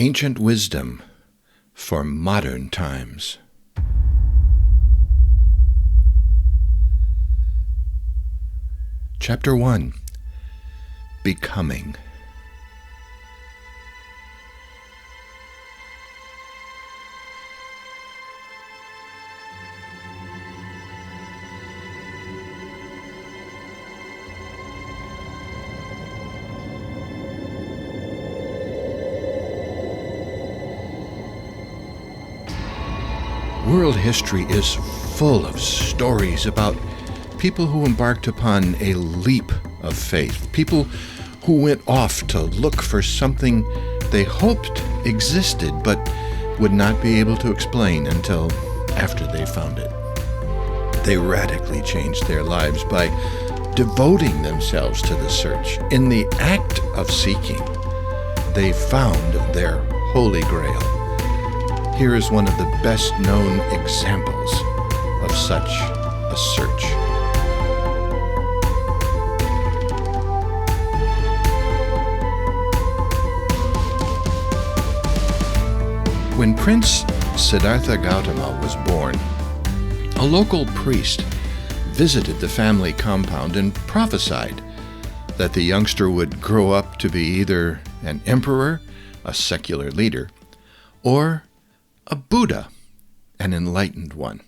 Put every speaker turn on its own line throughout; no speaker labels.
Ancient wisdom for modern times. Chapter 1. Becoming. World history is full of stories about people who embarked upon a leap of faith, people who went off to look for something they hoped existed but would not be able to explain until after they found it. They radically changed their lives by devoting themselves to the search. In the act of seeking, they found their Holy Grail. Here is one of the best-known examples of such a search. When Prince Siddhartha Gautama was born, a local priest visited the family compound and prophesied that the youngster would grow up to be either an emperor, a secular leader, or a Buddha, an enlightened one.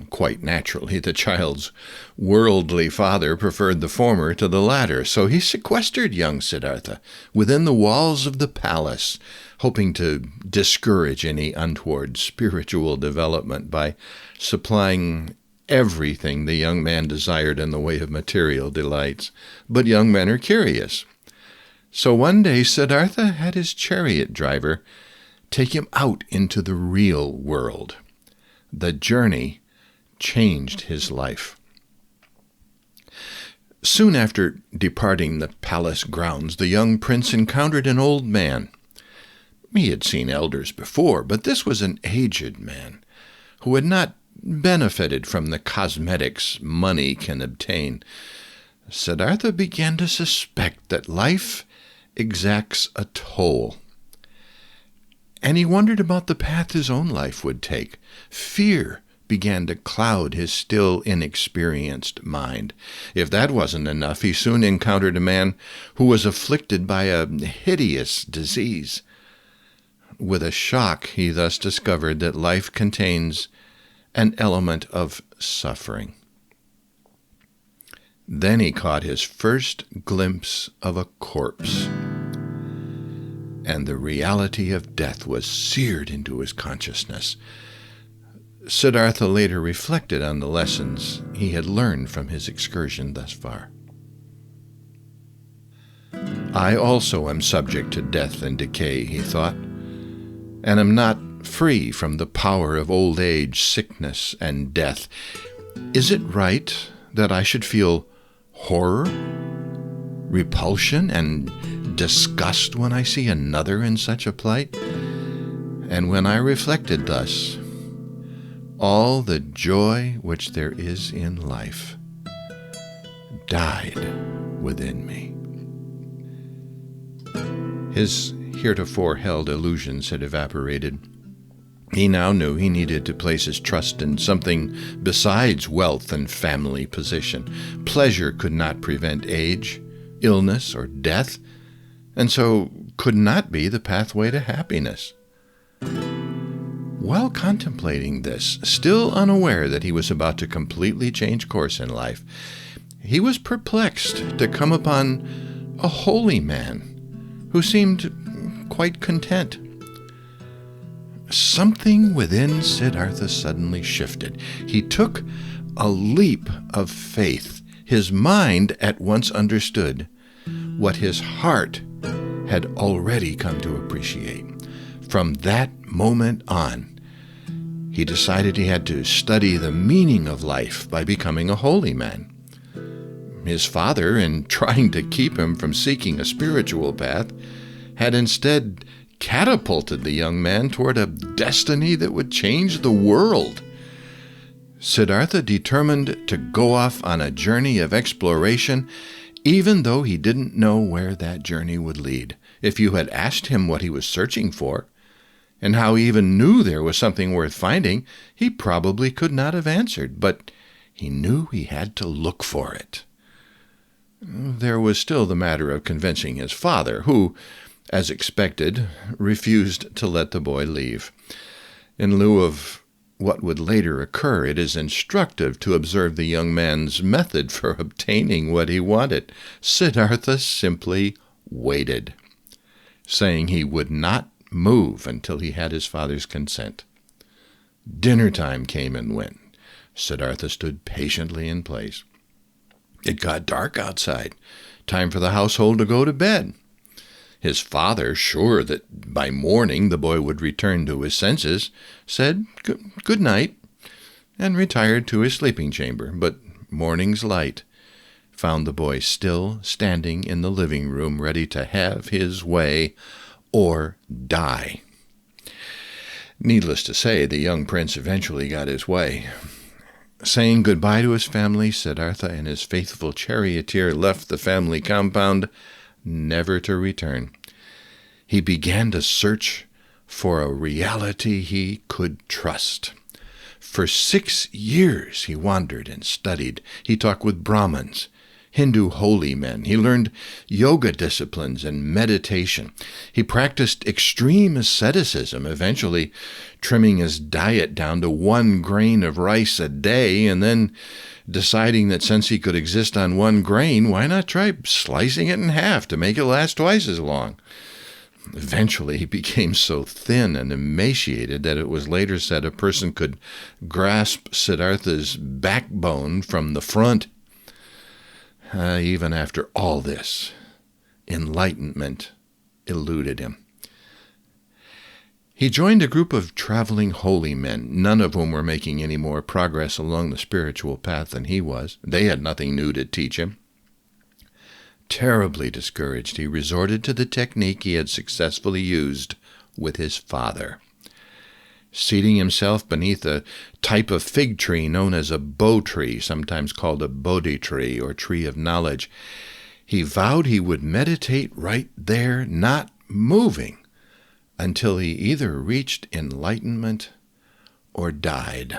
Quite naturally, the child's worldly father preferred the former to the latter, so he sequestered young Siddhartha within the walls of the palace, hoping to discourage any untoward spiritual development by supplying everything the young man desired in the way of material delights. But young men are curious. So one day Siddhartha had his chariot driver take him out into the real world. The journey changed his life. Soon after departing the palace grounds, the young prince encountered an old man. He had seen elders before, but this was an aged man who had not benefited from the cosmetics money can obtain. Siddhartha began to suspect that life exacts a toll. And he wondered about the path his own life would take. Fear began to cloud his still inexperienced mind. If that wasn't enough, he soon encountered a man who was afflicted by a hideous disease. With a shock, he thus discovered that life contains an element of suffering. Then he caught his first glimpse of a corpse, and the reality of death was seared into his consciousness. Siddhartha later reflected on the lessons he had learned from his excursion thus far. I also am subject to death and decay, he thought, and am not free from the power of old age, sickness, and death. Is it right that I should feel horror, repulsion, and disgust when I see another in such a plight? And when I reflected thus, all the joy which there is in life died within me. His heretofore held illusions had evaporated. He now knew he needed to place his trust in something besides wealth and family position. Pleasure could not prevent age, illness, or death, and so could not be the pathway to happiness. While contemplating this, still unaware that he was about to completely change course in life, he was perplexed to come upon a holy man who seemed quite content. Something within Siddhartha suddenly shifted. He took a leap of faith. His mind at once understood what his heart had already come to appreciate. From that moment on, he decided he had to study the meaning of life by becoming a holy man. His father, in trying to keep him from seeking a spiritual path, had instead catapulted the young man toward a destiny that would change the world. Siddhartha determined to go off on a journey of exploration, even though he didn't know where that journey would lead. if you had asked him what he was searching for, and how he even knew there was something worth finding, he probably could not have answered, but he knew he had to look for it. There was still the matter of convincing his father, who, as expected, refused to let the boy leave. In lieu of what would later occur, it is instructive to observe the young man's method for obtaining what he wanted. Siddhartha simply waited, saying he would not move until he had his father's consent. Dinner time came and went. Siddhartha stood patiently in place. It got dark outside. Time for the household to go to bed. His father, sure that by morning the boy would return to his senses, said good night and retired to his sleeping chamber. But morning's light found the boy still standing in the living room, ready to have his way or die. Needless to say, the young prince eventually got his way. Saying goodbye to his family, Siddhartha and his faithful charioteer left the family compound, never to return. He began to search for a reality he could trust. For 6 years he wandered and studied. He talked with Brahmins, Hindu holy men. He learned yoga disciplines and meditation. He practiced extreme asceticism, eventually trimming his diet down to 1 grain of rice a day, and then deciding that since he could exist on 1 grain, why not try slicing it in half to make it last twice as long? Eventually, he became so thin and emaciated that it was later said a person could grasp Siddhartha's backbone from the front. Even after all this, enlightenment eluded him. He joined a group of traveling holy men, none of whom were making any more progress along the spiritual path than he was. They had nothing new to teach him. Terribly discouraged, he resorted to the technique he had successfully used with his father. Seating himself beneath a type of fig tree known as a bo tree, sometimes called a Bodhi tree or tree of knowledge, he vowed he would meditate right there, not moving, until he either reached enlightenment or died.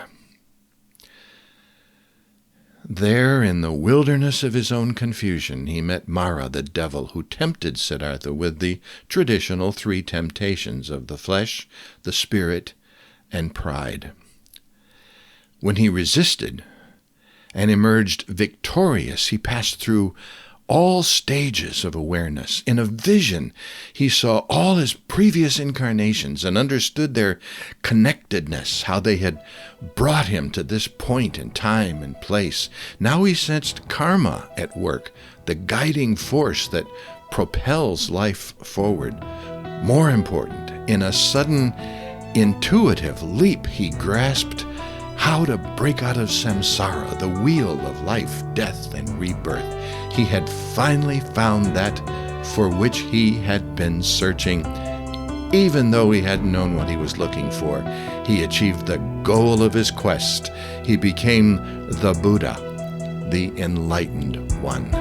There, in the wilderness of his own confusion, he met Mara, the devil, who tempted Siddhartha with the traditional 3 temptations of the flesh, the spirit, and pride. When he resisted and emerged victorious, he passed through all stages of awareness. In a vision, he saw all his previous incarnations and understood their connectedness, how they had brought him to this point in time and place. Now he sensed karma at work, the guiding force that propels life forward. More important, in a sudden, intuitive leap, he grasped how to break out of samsara, the wheel of life, death, and rebirth. He had finally found that for which he had been searching. Even though he hadn't known what he was looking for, he achieved the goal of his quest. He became the Buddha, the enlightened one.